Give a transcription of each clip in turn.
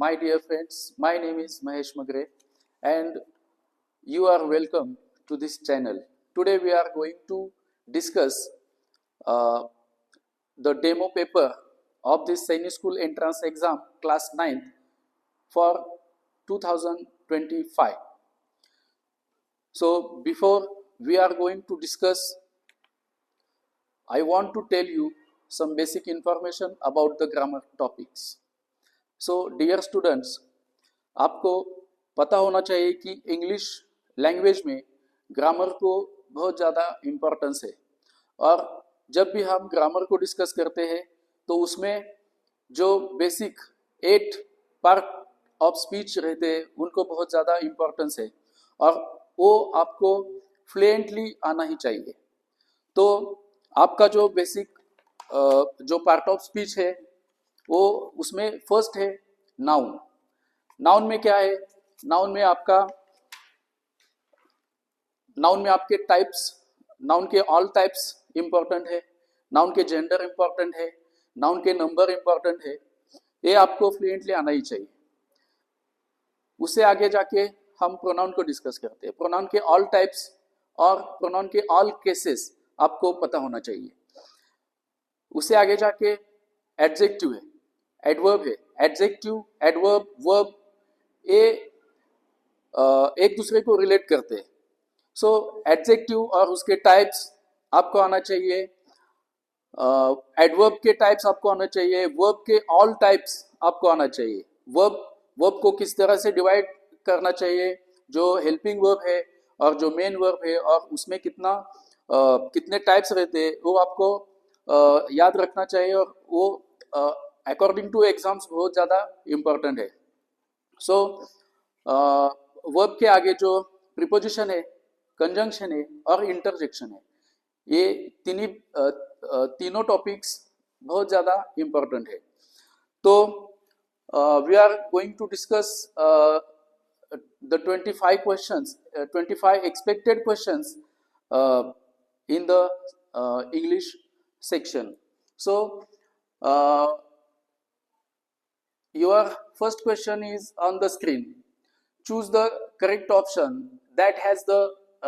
my dear friends. My name is Mahesh Magre, and you are welcome to this channel. Today, we are going to discuss uh, the demo paper of this Sainik School entrance exam, class 9th, for 2025. So, before we are going to discuss, I want to tell you some basic information about the grammar topics. So dear students, आपको पता होना चाहिए कि English language में grammar को बहुत ज़्यादा importance है। और जब भी हम ग्रामर को डिस्कस करते हैं तो उसमें जो बेसिक 8 पार्ट ऑफ स्पीच रहते हैं उनको बहुत ज़्यादा इम्पोर्टेंस है और वो आपको फ्लुएंटली आना ही चाहिए। तो आपका जो बेसिक जो पार्ट ऑफ स्पीच है वो उसमें फर्स्ट है नाउन। नाउन में क्या है? नाउन में आपके टाइप्स, नाउन के ऑल टाइप्स इंपॉर्टेंट है, नाउन के जेंडर इंपॉर्टेंट है, नाउन के नंबर इंपॉर्टेंट है। ये आपको फ्लुएंटली आना ही चाहिए। उससे आगे जाके हम प्रोनाउन को डिस्कस करते हैं। प्रोनाउन के ऑल टाइप्स और प्रोनाउन के ऑल केसेस आपको पता होना चाहिए। उससे आगे जाके एडजेक्टिव है, एडवर्ब है। एडजेक्टिव, एडवर्ब, वर्ब ये एक दूसरे को रिलेट करते हैं। सो एडजेक्टिव और उसके टाइप्स आपको आना चाहिए, एडवर्ब के टाइप्स आपको आना चाहिए, वर्ब के ऑल टाइप्स आपको आना चाहिए। वर्ब को किस तरह से डिवाइड करना चाहिए, जो हेल्पिंग वर्ब है और जो मेन वर्ब है, और उसमें कितने टाइप्स रहते हैं वो आपको याद रखना चाहिए। और वो अकॉर्डिंग टू एग्जाम्स बहुत ज़्यादा इम्पोर्टेंट है। सो वर्ब के आगे जो प्रीपोजिशन है, कंजंक्शन है और इंटरजेक्शन है, ये तीनों टॉपिक्स बहुत ज़्यादा इम्पोर्टेंट है। तो we are going to discuss the 25 questions, 25 expected questions in the English section. So your first question is on the screen. Choose the correct option that has the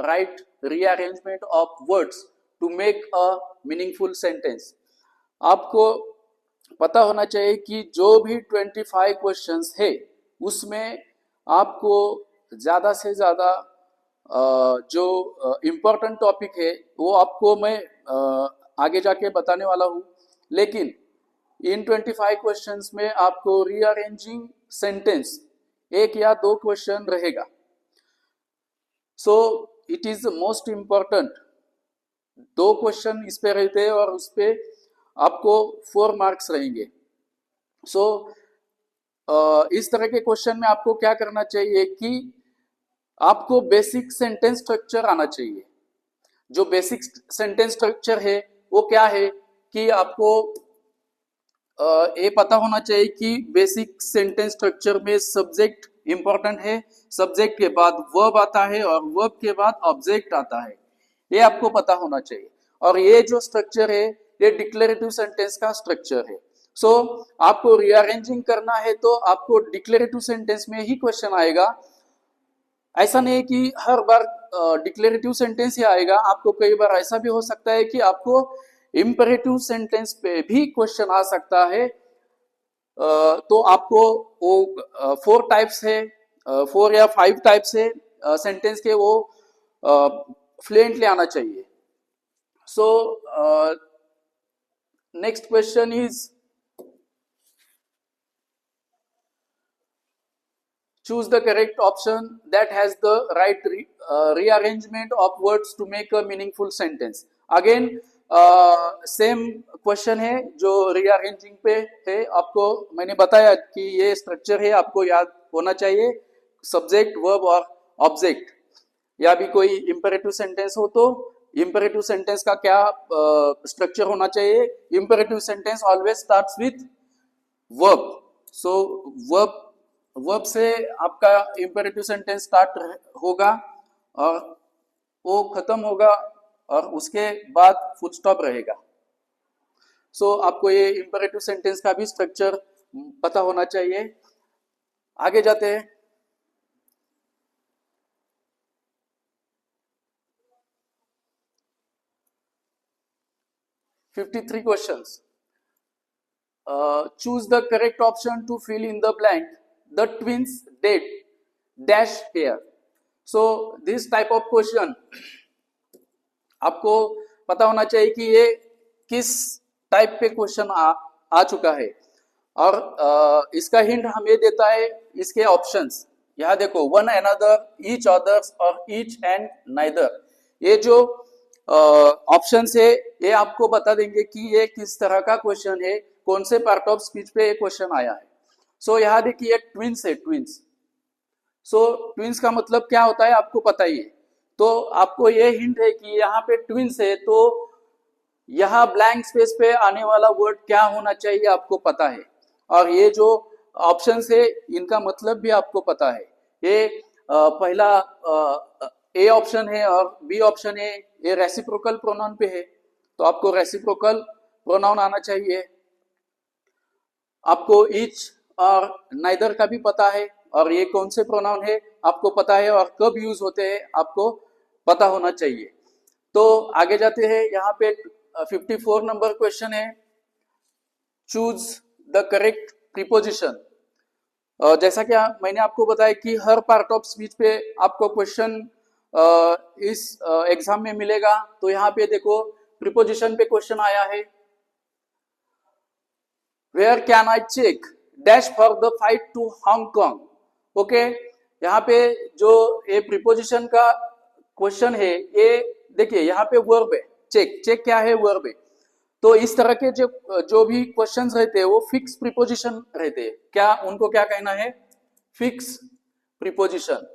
right rearrangement of words to make a meaningful sentence. आपको पता होना चाहिए कि जो भी 25 questions है उसमें आपको ज़्यादा से ज़्यादा जो इम्पोर्टेंट टॉपिक है वो आपको मैं आगे जाके बताने वाला हूँ। लेकिन इन 25 क्वेश्चंस में आपको रीअरेंजिंग सेंटेंस 1 या 2 क्वेश्चन रहेगा। So it is most important. 2 question इस पे रहते हैं और उस पे आपको 4 मार्क्स रहेंगे। सो इस तरह के क्वेश्चन में आपको क्या करना चाहिए कि आपको बेसिक सेंटेंस स्ट्रक्चर आना चाहिए। जो बेसिक सेंटेंस स्ट्रक्चर है वो क्या है कि आपको ये पता होना चाहिए कि बेसिक सेंटेंस स्ट्रक्चर में सब्जेक्ट इंपॉर्टेंट है, सब्जेक्ट के बाद वर्ब आता है और वर्ब के बाद ऑब्जेक्ट आता है। ये आपको पता होना चाहिए। और ये जो स्ट्रक्चर है ये डिक्लेरेटिव सेंटेंस का स्ट्रक्चर है। सो आपको रीअरेंजिंग करना है तो आपको डिक्लेरेटिव सेंटेंस में ही क्वेश्चन आएगा। ऐसा नहीं है कि हर बार डिक्लेरेटिव सेंटेंस ही आएगा। आपको कई बार ऐसा भी हो सकता है कि आपको इंपेरेटिव सेंटेंस पे भी क्वेश्चन आ सकता है। तो आपको वो 4 टाइप्स है, 4 या 5 टाइप्स है सेंटेंस के, वो फ्लुएंटली आना चाहिए। So next question is choose the correct option that has the right rearrangement of words to make a meaningful sentence. Again same question है जो रीअरेंजिंग पे है। आपको मैंने बताया कि ये स्ट्रक्चर है, आपको याद होना चाहिए सब्जेक्ट, वर्ब और ऑब्जेक्ट। या भी कोई इंपेरेटिव सेंटेंस हो तो इंपेरेटिव सेंटेंस का क्या स्ट्रक्चर होना चाहिए। Imperative sentence always starts with verb. So verb से आपका इंपेरेटिव सेंटेंस स्टार्ट होगा और वो खत्म होगा और उसके बाद फुल स्टॉप रहेगा। सो आपको ये इंपेरेटिव सेंटेंस का भी स्ट्रक्चर पता होना चाहिए। आगे जाते हैं। $53 questions. Choose the correct option to fill in the blank. The twins did dash here. So this type of question आपको पता होना चाहिए कि ये किस टाइप पे क्वेश्चन आ चुका है। और इसका हिंट हमें देता है इसके ऑप्शंस। यहाँ देखो, वन अनदर, ईच अदर्स और ईच एंड नाइदर। ये जो ऑप्शंस है ये आपको बता देंगे कि ये किस तरह का क्वेश्चन है, कौन से पार्ट ऑफ स्पीच पे ये क्वेश्चन आया है। सो यहाँ देखिए ट्विंस है, ट्विंस। सो ट्विंस का मतलब क्या होता है आपको पता ही है। तो आपको ये हिंट है कि यहाँ पे ट्विंस है, तो यहाँ ब्लैंक स्पेस पे आने वाला वर्ड क्या होना चाहिए आपको पता है। और ये जो ऑप्शंस है इनका मतलब भी आपको पता है। ये पहला ए ऑप्शन है और बी ऑप्शन है, ये रेसिप्रोकल प्रोनाउन पे है, तो आपको रेसिप्रोकल प्रोनाउन आना चाहिए। आपको ईच और नाइदर का भी पता है, और ये कौन से प्रोनाउन है आपको पता है, और कब यूज होते हैं आपको पता होना चाहिए। तो आगे जाते हैं। यहाँ पे 54 नंबर क्वेश्चन है, चूज द करेक्ट प्रीपोजिशन। जैसा कि मैंने आपको बताया कि हर पार्ट ऑफ स्पीच पे आपको क्वेश्चन इस एग्जाम में मिलेगा। तो यहाँ पे देखो प्रीपोजिशन पे क्वेश्चन आया है, where can I check dash for the flight to Hong Kong. Okay, यहाँ पे जो ये प्रीपोजिशन का क्वेश्चन है, ये देखिए यहाँ पे वर्ब है, चेक। चेक क्या है? वर्ब है। तो इस तरह के जो भी क्वेश्चंस रहते हैं वो फिक्स प्रीपोजिशन रहते हैं। क्या उनको क्या कहना है? Fix preposition.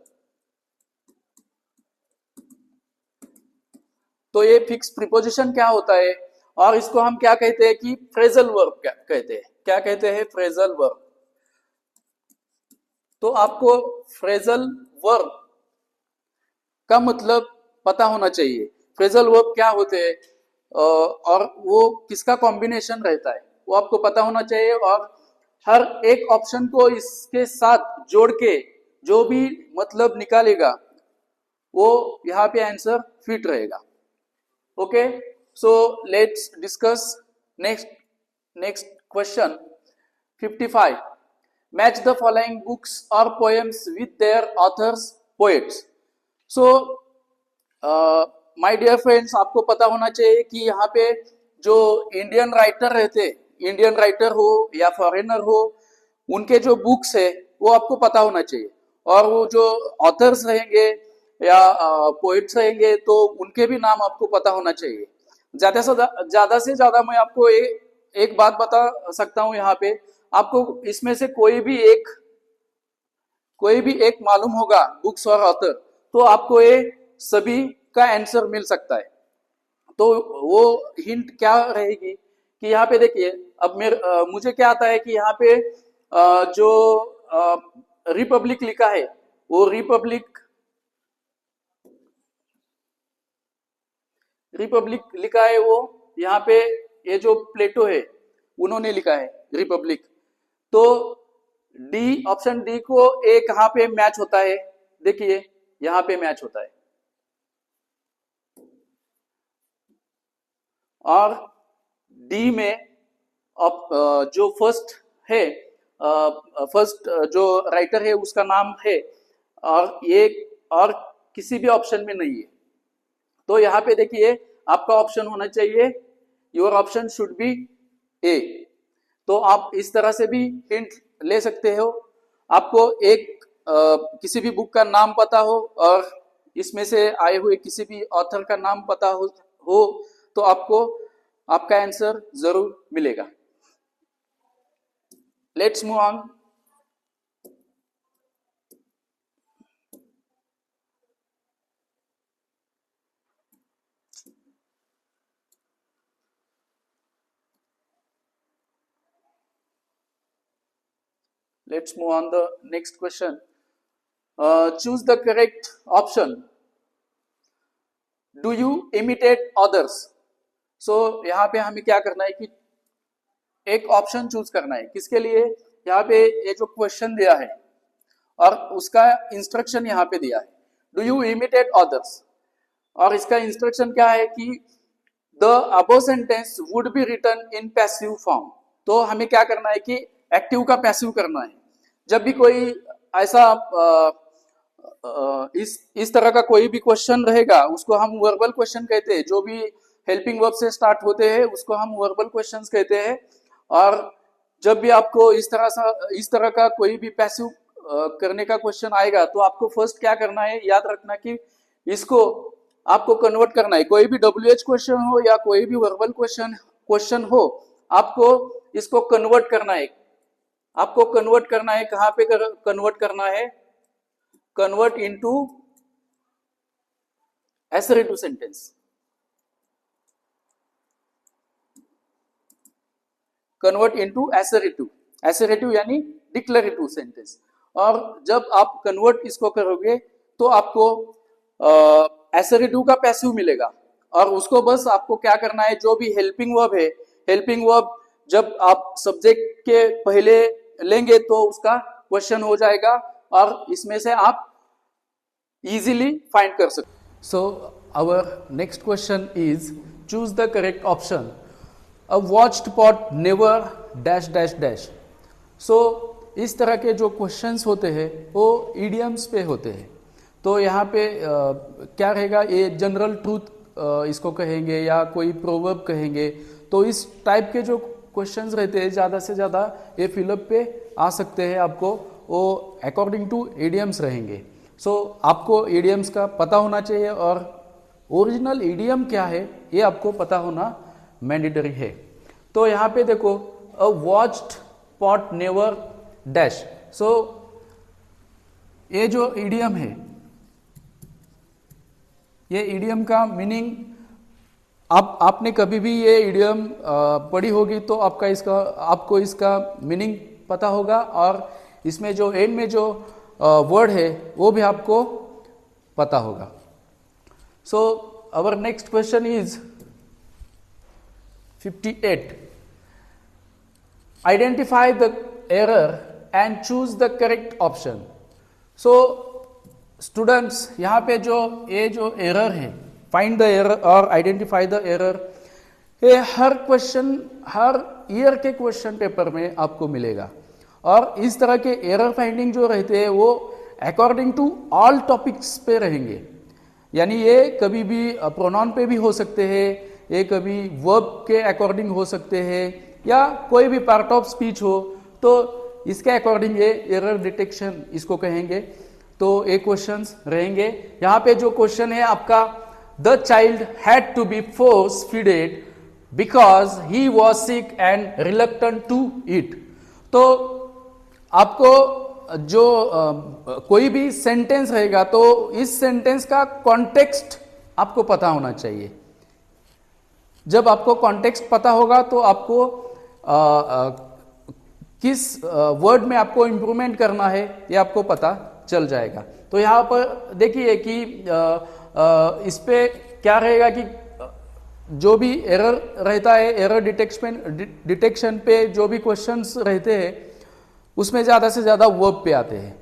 तो ये फिक्स प्रीपोजिशन क्या होता है, और इसको हम क्या कहते हैं कि फ्रेजल वर्ब कहते हैं। क्या कहते हैं? Phrasal verb. तो आपको फ्रेजल वर्ब का मतलब पता होना चाहिए। फ्रेजल वर्ब क्या होते हैं और वो किसका कॉम्बिनेशन रहता है वो आपको पता होना चाहिए। और हर एक ऑप्शन को इसके साथ जोड़ के जो भी मतलब निकालेगा वो यहाँ पे आंसर फिट रहेगा। Okay, so let's discuss next question 55। Match the following books और poems with their authors poets. So my dear friends, आपको पता होना चाहिए कि यहाँ पे जो इंडियन राइटर रहते, इंडियन राइटर हो या फॉरेनर हो, उनके जो बुक्स है वो आपको पता होना चाहिए। और वो जो ऑथर्स रहेंगे या पोइट्स रहेंगे तो उनके भी नाम आपको पता होना चाहिए। ज्यादा से ज्यादा मैं आपको एक बात बता सकता हूँ। यहाँ पे आपको इसमें से कोई भी एक मालूम होगा, बुक्स और ऑथर, तो आपको ये सभी का आंसर मिल सकता है। तो वो हिंट क्या रहेगी कि यहाँ पे देखिए, अब मुझे क्या आता है कि यहाँ पे जो रिपब्लिक लिखा है वो रिपब्लिक लिखा है, वो यहाँ पे ये जो प्लेटो है उन्होंने लिखा है रिपब्लिक। तो डी, ऑप्शन डी को ए कहाँ पे मैच होता है? देखिए यहाँ पे मैच होता है। और डी में जो फर्स्ट है, फर्स्ट जो राइटर है उसका नाम है, और ये और किसी भी ऑप्शन में नहीं है। तो यहाँ पे देखिए आपका ऑप्शन होना चाहिए, योर ऑप्शन शुड बी ए। तो आप इस तरह से भी हिंट ले सकते हो। आपको किसी भी बुक का नाम पता हो और इसमें से आए हुए किसी भी ऑथर का नाम पता हो तो आपको आपका आंसर जरूर मिलेगा। Let's move on. Let's move on the next question. Choose the correct option. Do you imitate others? So यहाँ पे हमें क्या करना है कि एक ऑप्शन चूज करना है। किसके लिए? यहाँ पे ये जो क्वेश्चन दिया है और उसका इंस्ट्रक्शन यहाँ पे दिया है, डू यू इमिटेट अदर्स। और इसका इंस्ट्रक्शन क्या है कि the above sentence would be written in passive form. तो हमें क्या करना है कि एक्टिव का पैसिव करना है। जब भी कोई ऐसा इस तरह का कोई भी क्वेश्चन रहेगा उसको हम वर्बल क्वेश्चन कहते हैं। जो भी हेल्पिंग वर्ब से स्टार्ट होते हैं उसको हम वर्बल क्वेश्चंस कहते हैं। और जब भी आपको इस तरह का कोई भी पैसिव करने का क्वेश्चन आएगा तो आपको फर्स्ट क्या करना है, याद रखना कि इसको आपको कन्वर्ट करना है। कोई भी WH क्वेश्चन हो या कोई भी वर्बल क्वेश्चन हो, आपको इसको कन्वर्ट करना है। आपको कन्वर्ट करना है, कहां पे कन्वर्ट करना है, convert into assertive sentence. Convert into assertive यानी डिक्लेरेटिव सेंटेंस। और जब आप कन्वर्ट इसको करोगे तो आपको एसरेटिव का पैसिव मिलेगा। और उसको बस आपको क्या करना है, जो भी हेल्पिंग वर्ब है, हेल्पिंग वर्ब जब आप सब्जेक्ट के पहले लेंगे तो उसका क्वेश्चन हो जाएगा और इसमें से आप इजीली फाइंड कर सकते। So our next question is choose the correct option. A watched pot never dash dash dash. So इस तरह के जो क्वेश्चंस होते हैं वो इडियम्स पे होते हैं। तो यहाँ पे क्या रहेगा, ये जनरल ट्रूथ इसको कहेंगे या कोई प्रोवर्ब कहेंगे। तो इस टाइप के जो क्वेश्चंस रहते हैं ज़्यादा से ज़्यादा ये फिलअप पे आ सकते हैं आपको, वो अकॉर्डिंग टू इडियम्स रहेंगे। सो आपको इडियम्स का पता होना चाहिए और ओरिजिनल इडियम क्या है ये आपको पता होना मैंडेटरी है। तो यहाँ पे देखो, अ वॉच्ड पॉट नेवर डैश। सो ये जो इडियम है, ये इडियम का मीनिंग आपने कभी भी ये इडियम पढ़ी होगी तो आपको इसका मीनिंग पता होगा। और इसमें जो एंड में जो वर्ड है वो भी आपको पता होगा। So our next question is 58. Identify the error and choose the correct option. So students, यहाँ पे ये जो एरर है, फाइंड द एरर और आइडेंटिफाई द एरर, ये हर ईयर के क्वेश्चन पेपर में आपको मिलेगा। और इस तरह के एरर फाइंडिंग जो रहते हैं वो अकॉर्डिंग टू ऑल टॉपिक्स पे रहेंगे। यानी ये कभी भी प्रोनाउन पे भी हो सकते हैं, ये कभी वर्ब के अकॉर्डिंग हो सकते हैं, या कोई भी पार्ट ऑफ स्पीच हो तो इसके अकॉर्डिंग ये एरर डिटेक्शन इसको कहेंगे। तो ये क्वेश्चंस रहेंगे। यहाँ पे जो क्वेश्चन है आपका, the child had to be force feeded because he was sick and reluctant to eat. तो आपको जो कोई भी सेंटेंस रहेगा तो इस सेंटेंस का कॉन्टेक्स्ट आपको पता होना चाहिए। जब आपको कॉन्टेक्स्ट पता होगा तो आपको किस वर्ड में आपको इंप्रूवमेंट करना है ये आपको पता चल जाएगा। तो यहाँ पर देखिए कि इस पे क्या रहेगा कि जो भी एरर रहता है, एरर डिटेक्शन पे जो भी क्वेश्चंस रहते हैं उसमें ज़्यादा से ज़्यादा वर्ब पे आते हैं।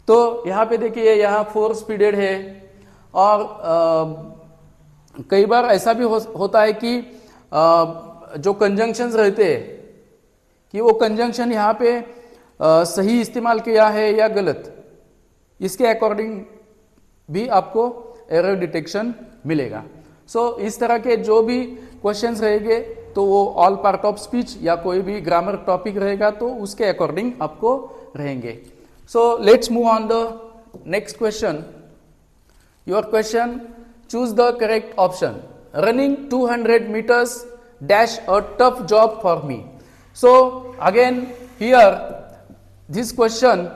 तो यहाँ पे देखिए, यहाँ फोर्स पीरियड है। और कई बार ऐसा भी होता है कि जो कंजंक्शंस रहते हैं कि वो कंजंक्शन यहाँ पे सही इस्तेमाल किया है या गलत, इसके अकॉर्डिंग भी आपको एरर डिटेक्शन मिलेगा। सो इस तरह के जो भी क्वेश्चंस रहेंगे तो वो ऑल पार्ट ऑफ स्पीच या कोई भी ग्रामर टॉपिक रहेगा तो उसके अकॉर्डिंग आपको रहेंगे। सो let's move on the next question. Your question, choose the correct option. Running 200 meters dash a tough job for me. So again here this question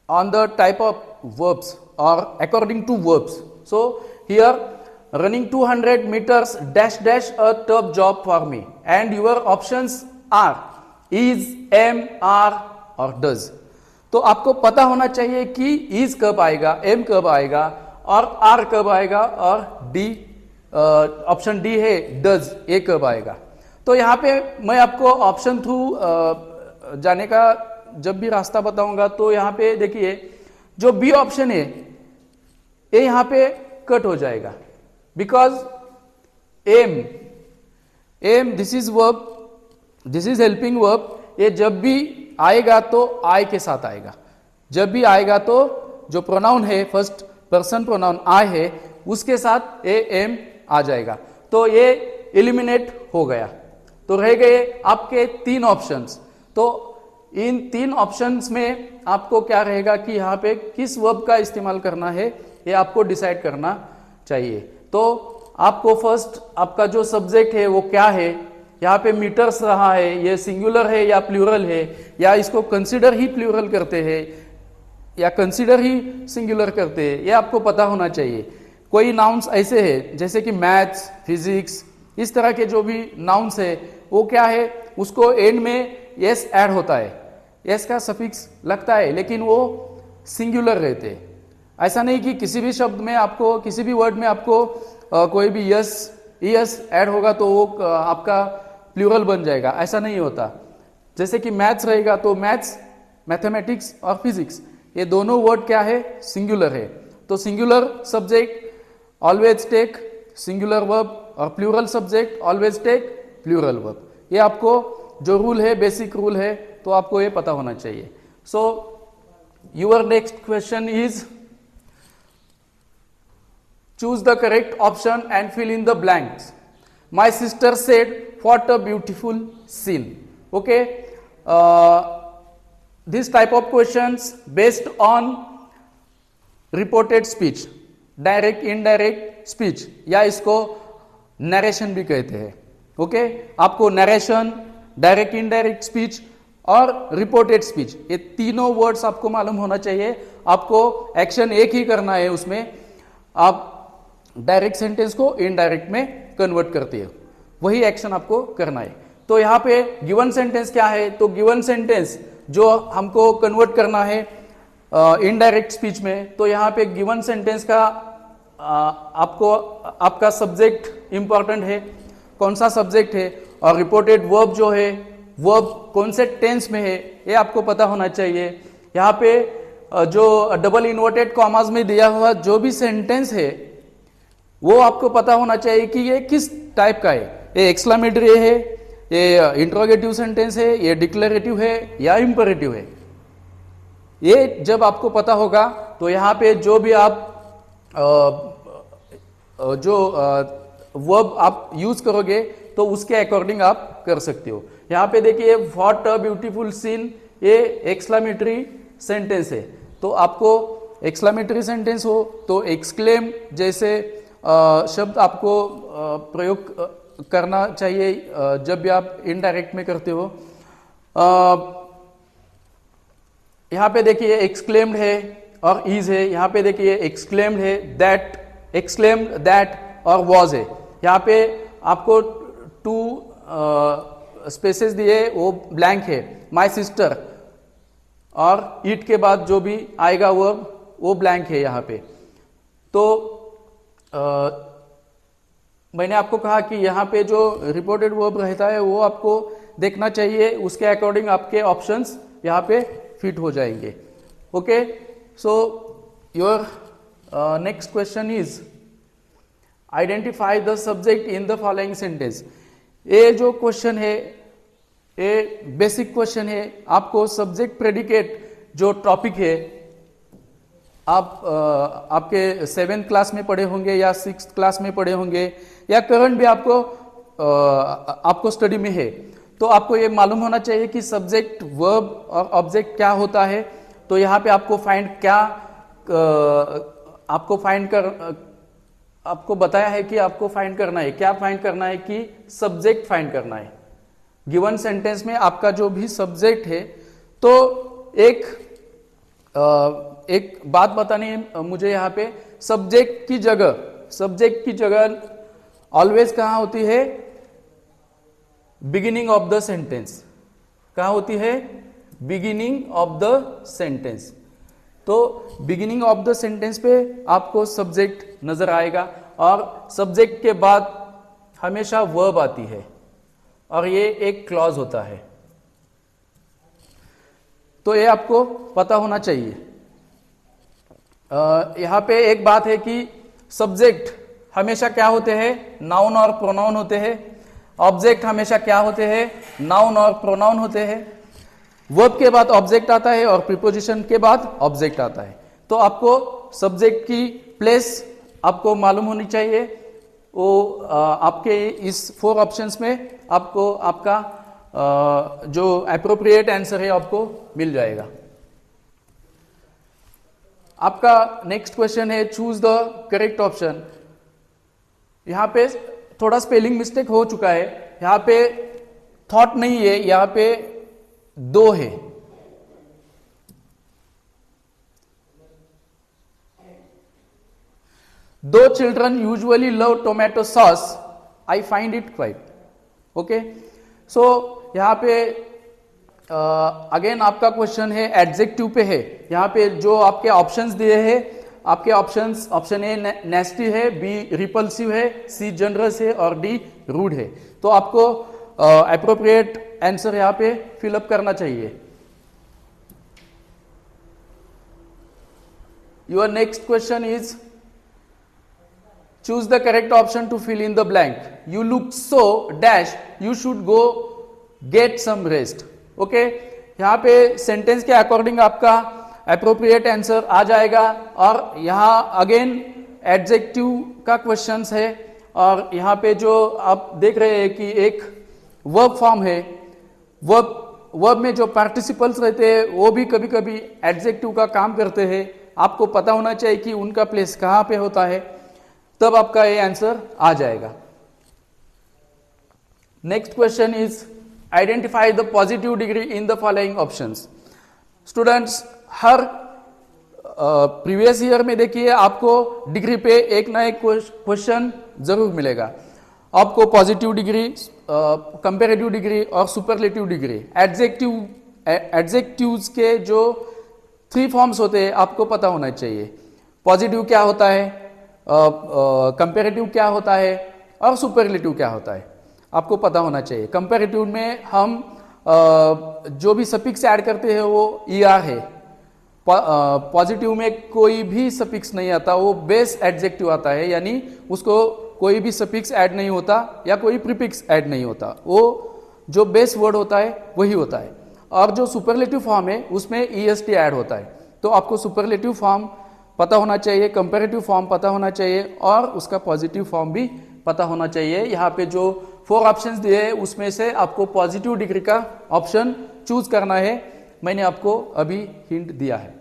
on the type of verbs or according to verbs. So here running 200 meters dash dash a tough job for me, and your options are is, am, are or does. तो आपको पता होना चाहिए कि is कब आएगा, am कब आएगा और are कब आएगा, और D ऑप्शन डी है does, ए कब आएगा। तो यहाँ पे मैं आपको ऑप्शन थ्रू जाने का जब भी रास्ता बताऊंगा तो यहाँ पे देखिए जो बी ऑप्शन है ये यहाँ पे कट हो जाएगा, because am this is verb, this is helping verb, ये जब भी आएगा तो आई के साथ आएगा। जब भी आएगा तो जो प्रोनाउन है फर्स्ट पर्सन प्रोनाउन आई है उसके साथ ए एम आ जाएगा। तो ये एलिमिनेट हो गया। तो रह गए आपके 3 ऑप्शंस। तो इन 3 ऑप्शंस में आपको क्या रहेगा कि यहाँ पे किस वर्ब का इस्तेमाल करना है ये आपको डिसाइड करना चाहिए। तो आपको फर्स्ट आपका जो सब्जेक्ट है वो क्या है, यहाँ पे मीटर्स रहा है, ये सिंगुलर है या प्लूरल है, या इसको कंसिडर ही प्लूरल करते हैं या कंसिडर ही सिंगुलर करते हैं, ये आपको पता होना चाहिए। कोई नाउन्स ऐसे हैं जैसे कि मैथ्स, फिजिक्स, इस तरह के जो भी नाउन्स है वो क्या है, उसको एंड में यस ऐड होता है, यस का सफिक्स लगता है, लेकिन वो सिंगुलर रहते हैं। ऐसा नहीं कि किसी भी शब्द में आपको, किसी भी वर्ड में आपको कोई भी यस ऐड होगा तो वो आपका प्लूरल बन जाएगा, ऐसा नहीं होता। जैसे कि मैथ्स रहेगा तो मैथ्स, मैथमेटिक्स और फिजिक्स ये दोनों वर्ड क्या है, सिंगुलर है। तो singular subject always take singular verb और plural subject always take plural verb. ये आपको जो रूल है, बेसिक रूल है, तो आपको ये पता होना चाहिए। So your next question is choose the correct option and fill in the blanks. My sister said, what a beautiful scene. Okay, this type of questions based on reported speech, direct indirect speech, या इसको narration भी कहते हैं। Okay, आपको narration, direct indirect speech और reported speech, ये तीनों words आपको मालूम होना चाहिए। आपको एक्शन एक ही करना है, उसमें आप डायरेक्ट सेंटेंस को इनडायरेक्ट में कन्वर्ट करती है, वही एक्शन आपको करना है। तो यहाँ पे गिवन सेंटेंस क्या है, तो गिवन सेंटेंस जो हमको कन्वर्ट करना है इनडायरेक्ट स्पीच में, तो यहाँ पे गिवन सेंटेंस का आपको आपका सब्जेक्ट इंपॉर्टेंट है, कौन सा सब्जेक्ट है, और रिपोर्टेड वर्ब जो है, वर्ब कौन से टेंस में है, ये आपको पता होना चाहिए। यहाँ पे जो डबल इन्वर्टेड कॉमास में दिया हुआ जो भी सेंटेंस है वो आपको पता होना चाहिए कि ये किस टाइप का है, ये एक्सक्लेमेटरी है, ये इंट्रोगेटिव सेंटेंस है, ये डिक्लेरेटिव है या इंपेरेटिव है। ये जब आपको पता होगा तो यहाँ पे जो भी आप जो वर्ब आप यूज करोगे तो उसके अकॉर्डिंग आप कर सकते हो। यहाँ पे देखिए व्हाट अ ब्यूटीफुल सीन, ये एक्सक्लेमेटरी सेंटेंस है। तो आपको एक्सक्लेमेटरी सेंटेंस हो तो एक्सक्लेम जैसे शब्द आपको प्रयोग करना चाहिए जब भी आप इनडायरेक्ट में करते हो। यहाँ पे देखिए एक्सक्लेम्ड है और इज है, यहाँ पे देखिए एक्सक्लेम्ड है, दैट, एक्सक्लेम्ड, दैट और वॉज है। यहाँ पे आपको 2 स्पेसेस दिए, वो ब्लैंक है। माई सिस्टर और इट के बाद जो भी आएगा वो ब्लैंक है यहाँ पे। तो मैंने आपको कहा कि यहाँ पे जो रिपोर्टेड वर्ब रहता है वो आपको देखना चाहिए, उसके अकॉर्डिंग आपके ऑप्शंस यहाँ पे फिट हो जाएंगे। Okay, so your next question is identify the subject in the following sentence. ये जो क्वेश्चन है ये बेसिक क्वेश्चन है। आपको सब्जेक्ट प्रेडिकेट जो टॉपिक है, आप आपके 7th क्लास में पढ़े होंगे या 6th क्लास में पढ़े होंगे या करंट भी आपको स्टडी में है, तो आपको ये मालूम होना चाहिए कि सब्जेक्ट, वर्ब और ऑब्जेक्ट क्या होता है। तो यहाँ पे आपको आपको बताया है कि आपको फाइंड करना है, क्या फाइंड करना है कि सब्जेक्ट फाइंड करना है। गिवन सेंटेंस में आपका जो भी सब्जेक्ट है, तो एक बात बतानी है मुझे यहाँ पे, सब्जेक्ट की जगह ऑलवेज कहाँ होती है, बिगिनिंग ऑफ द सेंटेंस। कहाँ होती है, बिगिनिंग ऑफ द सेंटेंस। तो बिगिनिंग ऑफ द सेंटेंस पे आपको सब्जेक्ट नजर आएगा और सब्जेक्ट के बाद हमेशा वर्ब आती है और ये एक क्लॉज होता है। तो ये आपको पता होना चाहिए। यहाँ पे एक बात है कि सब्जेक्ट हमेशा क्या होते हैं, नाउन और प्रोनाउन होते हैं। ऑब्जेक्ट हमेशा क्या होते हैं, नाउन और प्रोनाउन होते हैं। वर्ब के बाद ऑब्जेक्ट आता है और प्रीपोजिशन के बाद ऑब्जेक्ट आता है। तो आपको सब्जेक्ट की प्लेस आपको मालूम होनी चाहिए। वो आपके इस 4 ऑप्शंस में आपको आपका जो एप्रोप्रिएट आंसर है आपको मिल जाएगा। आपका नेक्स्ट क्वेश्चन है चूज द करेक्ट ऑप्शन। यहां पे थोड़ा स्पेलिंग मिस्टेक हो चुका है। यहां पे थॉट नहीं है, यहां पे 2 है। Do children usually love tomato sauce, I find it quite. Okay, so यहां पे अगेन आपका क्वेश्चन है एडजेक्टिव पे है। यहां पे जो आपके ऑप्शंस दिए हैं, आपके ऑप्शंस, ऑप्शन ए नेस्टी है, बी रिपल्सिव है, सी जनरस है और डी रूड है। तो आपको एप्रोप्रिएट आंसर यहां पे फिलअप करना चाहिए। Your next question is choose the correct option to fill in the blank. You look so dash, you should go get some rest. Okay, यहाँ पे सेंटेंस के अकॉर्डिंग आपका अप्रोप्रिएट आंसर आ जाएगा। और यहाँ अगेन एडजेक्टिव का क्वेश्चन है और यहाँ पे जो आप देख रहे हैं कि एक वर्ब फॉर्म है। वर्ब में जो पार्टिसिपल्स रहते हैं वो भी कभी कभी एडजेक्टिव का काम करते हैं। आपको पता होना चाहिए कि उनका प्लेस कहाँ पे होता है, तब आपका ये आंसर आ जाएगा। Next question is identify the positive degree in the following options. Students, her previous year में देखिए आपको डिग्री पे एक ना एक क्वेश्चन जरूर मिलेगा। आपको पॉजिटिव डिग्री, कंपेरेटिव डिग्री और सुपरलेटिव डिग्री, एडजेक्टिव्स के जो 3 फॉर्म्स होते हैं आपको पता होना चाहिए। पॉजिटिव क्या होता है, कंपेरेटिव क्या होता है और सुपरलेटिव क्या होता है, आपको पता होना चाहिए। कंपेरेटिव में हम जो भी सफिक्स ऐड करते हैं वो ER है। पॉजिटिव में कोई भी सफिक्स नहीं आता, वो बेस एडजेक्टिव आता है, यानी उसको कोई भी सफिक्स ऐड नहीं होता या कोई प्रीफिक्स ऐड नहीं होता, वो जो बेस वर्ड होता है वही होता है। और जो सुपरलेटिव फॉर्म है उसमें EST ऐड होता है। तो आपको सुपरलेटिव फॉर्म पता होना चाहिए, कंपैरेटिव फॉर्म पता होना चाहिए और उसका पॉजिटिव फॉर्म भी पता होना चाहिए। यहाँ पे जो 4 ऑप्शंस दिए हैं उसमें से आपको पॉजिटिव डिग्री का ऑप्शन चूज करना है। मैंने आपको अभी हिंट दिया है।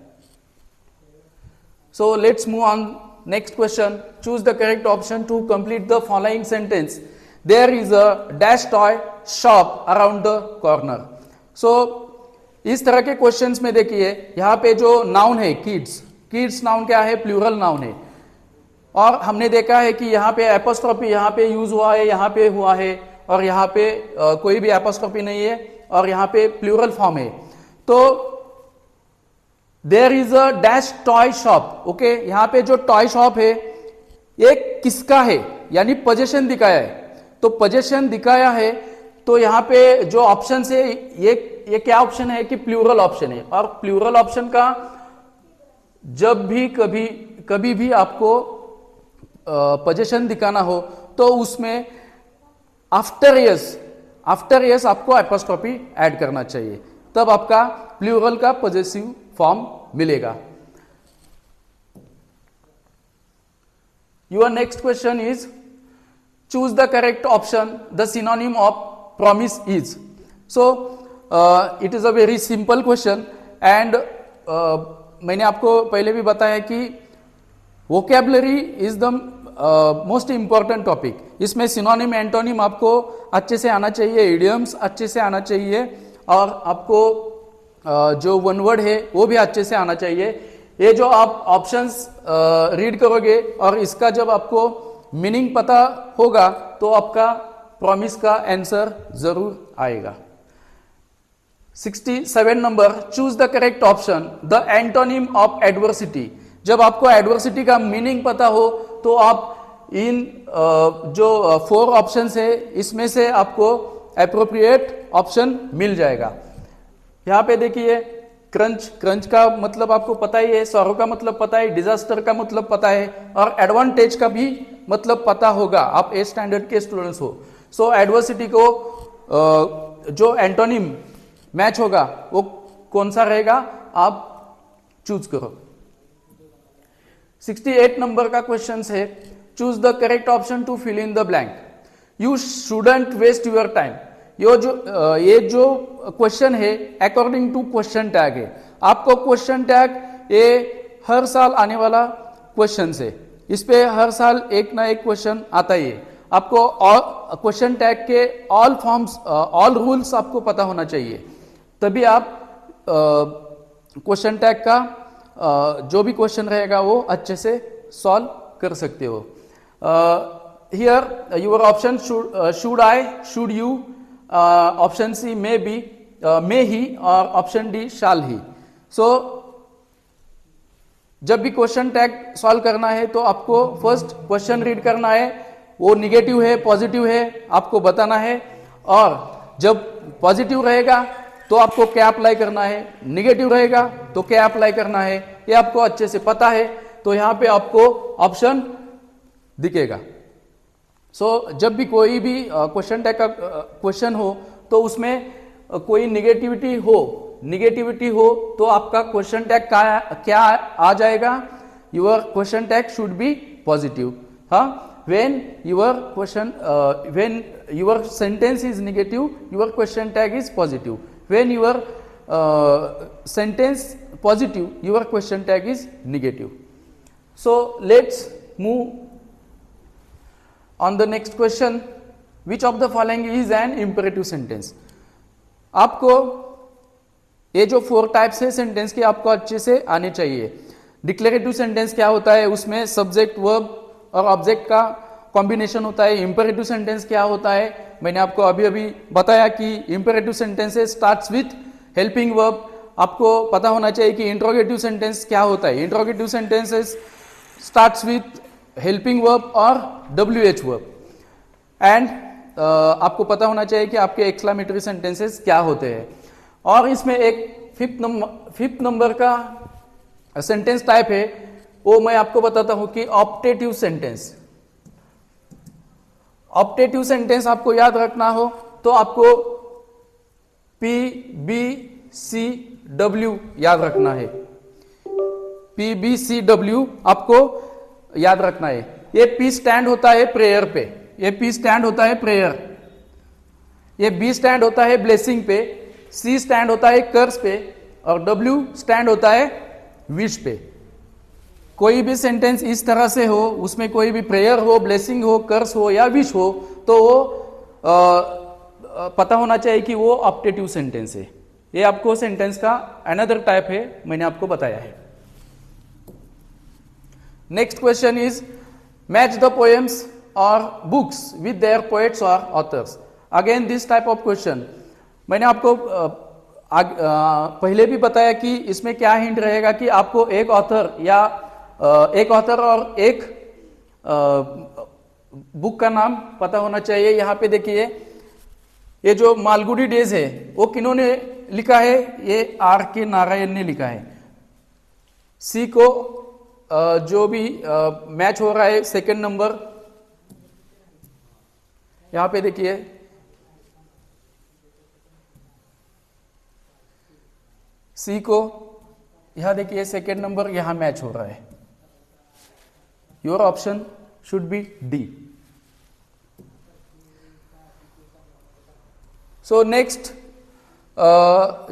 So let's move on next question. Choose the correct option to complete the following sentence. There is a dash toy shop around the corner. So इस तरह के क्वेश्चंस में देखिए यहाँ पे जो नाउन है किड्स नाउन क्या है, प्लूरल नाउन है। और हमने देखा है कि यहाँ पे एपोस्ट्रोफी यहाँ पे यूज हुआ है, यहाँ पे हुआ है, और यहाँ पे कोई भी एपोस्ट्रोफी नहीं है और यहाँ पे प्लूरल फॉर्म है। तो there is a dash toy shop. Okay, यहाँ पे जो टॉय शॉप है ये किसका है, यानी पोजेशन दिखाया है। तो पोजेशन दिखाया है तो यहाँ पे जो ऑप्शन है ये क्या ऑप्शन है कि प्लूरल ऑप्शन है। और प्लूरल ऑप्शन का जब भी कभी भी आपको पोजीशन दिखाना हो तो उसमें आफ्टर यस आपको एपोस्ट्रोफी ऐड करना चाहिए, तब आपका प्लूरल का पॉजेसिव फॉर्म मिलेगा। Your next question is choose the correct option. The synonym of promise is. So it is a very simple question and मैंने आपको पहले भी बताया कि vocabulary is the most important topic. इसमें सिनोनिम एंटोनिम आपको अच्छे से आना चाहिए, इडियम्स अच्छे से आना चाहिए और आपको जो वन वर्ड है वो भी अच्छे से आना चाहिए। ये जो आप ऑप्शंस रीड करोगे और इसका जब आपको मीनिंग पता होगा तो आपका प्रॉमिस का आंसर जरूर आएगा। 67 number, choose the correct option. The antonym of adversity. जब आपको एडवर्सिटी का मीनिंग पता हो तो आप इन जो 4 ऑप्शंस है इसमें से आपको एप्रोप्रिएट ऑप्शन मिल जाएगा। यहां पे देखिए क्रंच, क्रंच का मतलब आपको पता ही है, सॉरो का मतलब पता है, डिजास्टर का मतलब पता है, और एडवांटेज का भी मतलब पता होगा, आप ए स्टैंडर्ड के स्टूडेंट्स हो। सो एडवर्सिटी को जो एंटोनिम मैच होगा वो कौन सा रहेगा, आप चूज करो। 68 नंबर का क्वेश्चन है, choose the correct option to fill in the blank, you shouldn't waste your time. ये जो क्वेश्चन है अकॉर्डिंग टू क्वेश्चन टैग है। आपको क्वेश्चन टैग ये हर साल आने वाला क्वेश्चन है, इस पे हर साल एक ना एक क्वेश्चन आता ही है। आपको क्वेश्चन टैग के ऑल फॉर्म्स, ऑल रूल्स आपको पता होना चाहिए, तभी आप क्वेश्चन टैग का जो भी क्वेश्चन रहेगा वो अच्छे से सॉल्व कर सकते हो। Here your option should I, should you, option C may be, may he, और ऑप्शन डी शाल ही। सो जब भी क्वेश्चन टैग सॉल्व करना है तो आपको फर्स्ट क्वेश्चन रीड करना है, वो निगेटिव है पॉजिटिव है आपको बताना है, और जब पॉजिटिव रहेगा तो आपको क्या अप्लाई करना है, निगेटिव रहेगा तो क्या अप्लाई करना है, ये आपको अच्छे से पता है, तो यहां पे आपको ऑप्शन दिखेगा। सो जब भी कोई भी क्वेश्चन टैग का क्वेश्चन हो तो उसमें कोई निगेटिविटी हो तो आपका क्वेश्चन टैग क्या आ जाएगा, your question tag should be positive. हाँ, when your sentence is negative, your question tag is positive. When your sentence positive, your question tag is negative. So let's move on the next question. Which of the following is an imperative sentence? आपको ये जो 4 types है sentence के आपको अच्छे से आने चाहिए। डिक्लेरेटिव सेंटेंस क्या होता है, उसमें सब्जेक्ट वर्ब और ऑब्जेक्ट का कॉम्बिनेशन होता है। इंपेरेटिव सेंटेंस क्या होता है, मैंने आपको अभी अभी बताया कि imperative sentences starts with helping verb. आपको पता होना चाहिए कि इंट्रोगेटिव सेंटेंस क्या होता है। Interrogative sentences starts with helping verb और WH वर्ब। एंड आपको पता होना चाहिए कि आपके एक्सक्लेमेटरी सेंटेंसेस क्या होते हैं। और इसमें एक फिफ्थ नंबर का सेंटेंस टाइप है, वो मैं आपको बताता हूं कि ऑप्टेटिव सेंटेंस। ऑप्टेटिव सेंटेंस आपको याद रखना हो तो आपको PBCW याद रखना है। PBCW आपको याद रखना है। ये P स्टैंड होता है प्रेयर पे, ये P स्टैंड होता है प्रेयर, ये B स्टैंड होता है ब्लेसिंग पे, C स्टैंड होता है कर्स पे, और W स्टैंड होता है विश पे। कोई भी सेंटेंस इस तरह से हो, उसमें कोई भी प्रेयर हो, ब्लेसिंग हो, कर्स हो या विश हो, तो वो पता होना चाहिए कि वो ऑप्टेटिव सेंटेंस है। ये आपको सेंटेंस का अनदर टाइप है, मैंने आपको बताया है। Next question is match the poems और बुक्स विद देयर पोएट्स और authors. Again this type of question मैंने आपको पहले भी बताया कि इसमें क्या हिंट रहेगा कि आपको एक ऑथर या एक ऑथर और एक बुक का नाम पता होना चाहिए। यहां पे देखिए, ये जो मालगुडी डेज है वो किन्होंने लिखा है, ये R.K. नारायण ने लिखा है। सी को जो भी मैच हो रहा है सेकंड नंबर, यहां पे देखिए सी को, यहां देखिए सेकंड नंबर यहां मैच हो रहा है। Your option should be D. So next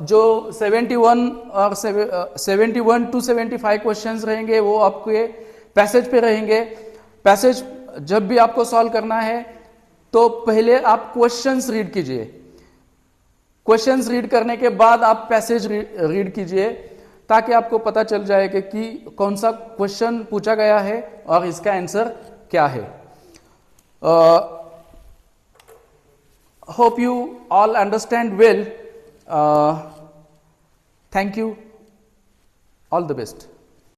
जो 71 और 71 to 75 क्वेश्चंस रहेंगे वो आपके पैसेज पे रहेंगे। पैसेज जब भी आपको सॉल्व करना है तो पहले आप क्वेश्चंस रीड कीजिए, क्वेश्चंस रीड करने के बाद आप पैसेज रीड कीजिए, ताकि आपको पता चल जाएगा कि कौन सा क्वेश्चन पूछा गया है और इसका आंसर क्या है। Hope you all understand well. Thank you, all the best.